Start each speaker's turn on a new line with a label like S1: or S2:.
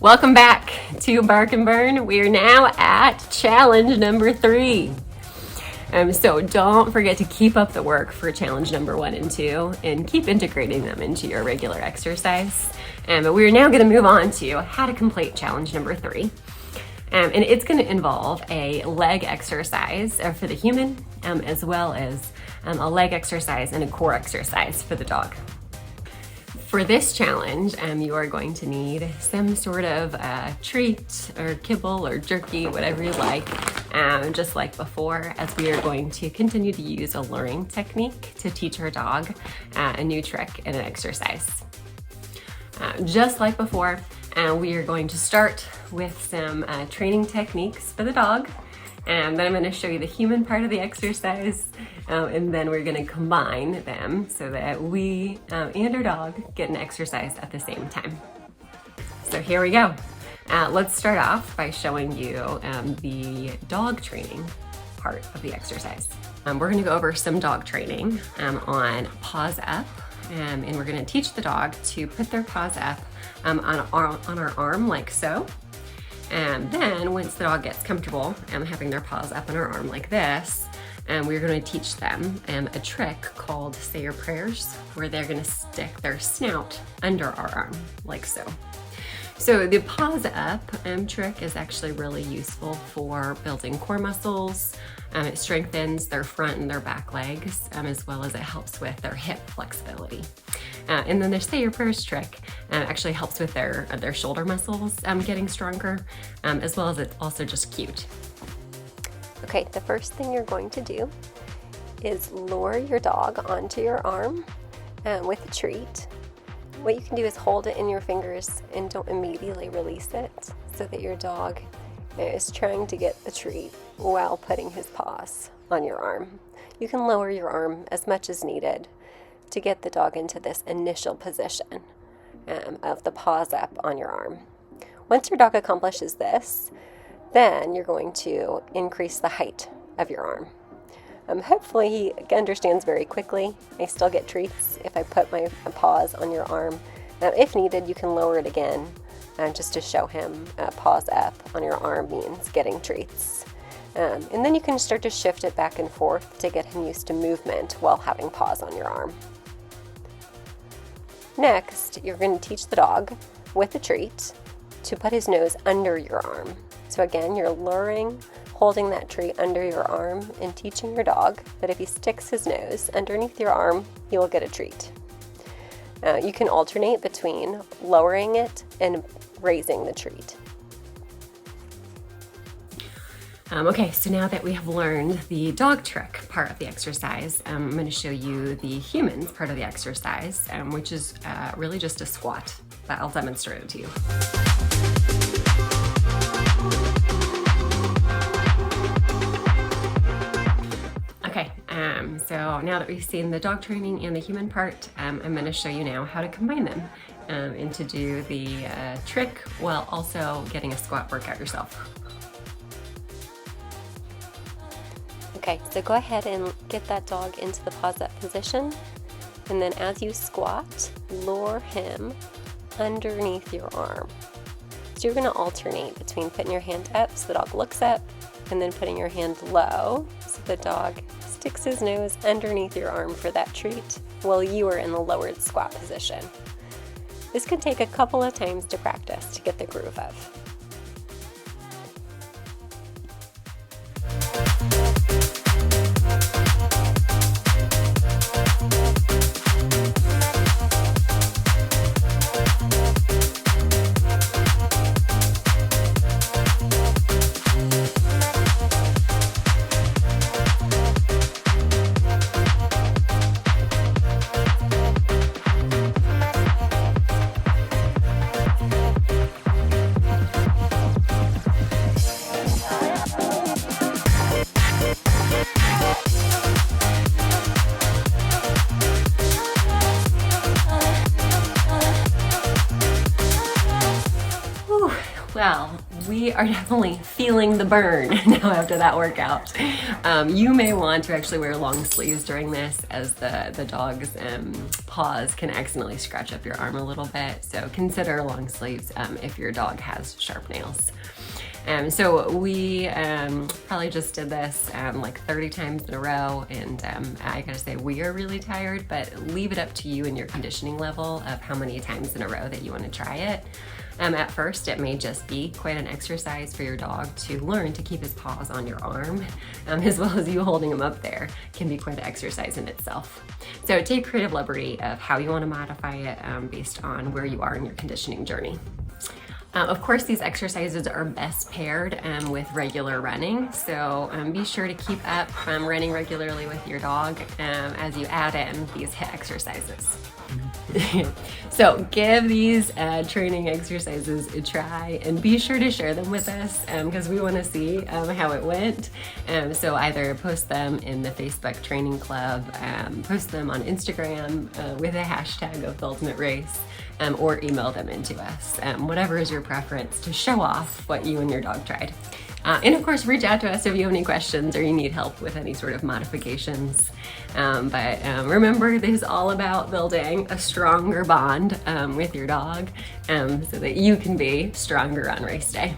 S1: Welcome back to Bark and Burn. We are now at challenge number 3. So don't forget to keep up the work for challenge number 1 and 2 and keep integrating them into your regular exercise. But we're now going to move on to how to complete challenge number 3. And it's going to involve a leg exercise for the human, as well as a leg exercise and a core exercise for the dog. For this challenge, you are going to need some sort of treat or kibble or jerky, whatever you like, just like before, as we are going to continue to use a luring technique to teach our dog a new trick and an exercise. Just like before, we are going to start with some training techniques for the dog. Then I'm going to show you the human part of the exercise, and then we're going to combine them so that we and our dog get an exercise at the same time. So here we go. Let's start off by showing you the dog training part of the exercise. We're going to go over some dog training on paws up, and we're going to teach the dog to put their paws up on our arm like so. And then once the dog gets comfortable having their paws up on our arm like this, we're going to teach them a trick called say your prayers, where they're going to stick their snout under our arm like so. So the paws up trick is actually really useful for building core muscles. It strengthens their front and their back legs, as well as it helps with their hip flexibility. And then the say your prayers trick actually helps with their shoulder muscles getting stronger, as well as it's also just cute.
S2: Okay, the first thing you're going to do is lure your dog onto your arm with a treat. What you can do is hold it in your fingers and don't immediately release it, so that your dog is trying to get the treat while putting his paws on your arm. You can lower your arm as much as needed to get the dog into this initial position of the paws up on your arm. Once your dog accomplishes this, then you're going to increase the height of your arm. Hopefully he understands very quickly. I still get treats if I put my paws on your arm. If needed, you can lower it again just to show him paws up on your arm means getting treats. And then you can start to shift it back and forth to get him used to movement while having paws on your arm. Next, you're going to teach the dog with a treat to put his nose under your arm. So again, you're luring, holding that treat under your arm and teaching your dog that if he sticks his nose underneath your arm, he will get a treat. You can alternate between lowering it and raising the treat.
S1: Okay, so now that we have learned the dog trick part of the exercise, I'm going to show you the humans part of the exercise, which is really just a squat, but I'll demonstrate it to you. Okay, so now that we've seen the dog training and the human part, I'm going to show you now how to combine them and to do the trick while also getting a squat workout yourself.
S2: Okay, so go ahead and get that dog into the paws up position, and then as you squat, lure him underneath your arm. So you're going to alternate between putting your hand up so the dog looks up, and then putting your hand low so the dog sticks his nose underneath your arm for that treat while you are in the lowered squat position. This could take a couple of times to practice to get the groove of.
S1: Well, we are definitely feeling the burn now after that workout. You may want to actually wear long sleeves during this, as the dog's paws can accidentally scratch up your arm a little bit. So consider long sleeves if your dog has sharp nails. So we probably just did this like 30 times in a row, and I gotta say, we are really tired, but leave it up to you and your conditioning level of how many times in a row that you want to try it. At first, it may just be quite an exercise for your dog to learn to keep his paws on your arm, as well as you holding him up there can be quite an exercise in itself. So take creative liberty of how you want to modify it based on where you are in your conditioning journey. Of course, these exercises are best paired with regular running, so be sure to keep up running regularly with your dog as you add in these HIIT exercises. So give these training exercises a try, and be sure to share them with us because we want to see how it went. So either post them in the Facebook Training Club, post them on Instagram with a hashtag of the Ultimate Race, or email them into us, whatever is your preference, to show off what you and your dog tried. And of course, reach out to us if you have any questions or you need help with any sort of modifications. But remember, this is all about building a stronger bond with your dog so that you can be stronger on race day.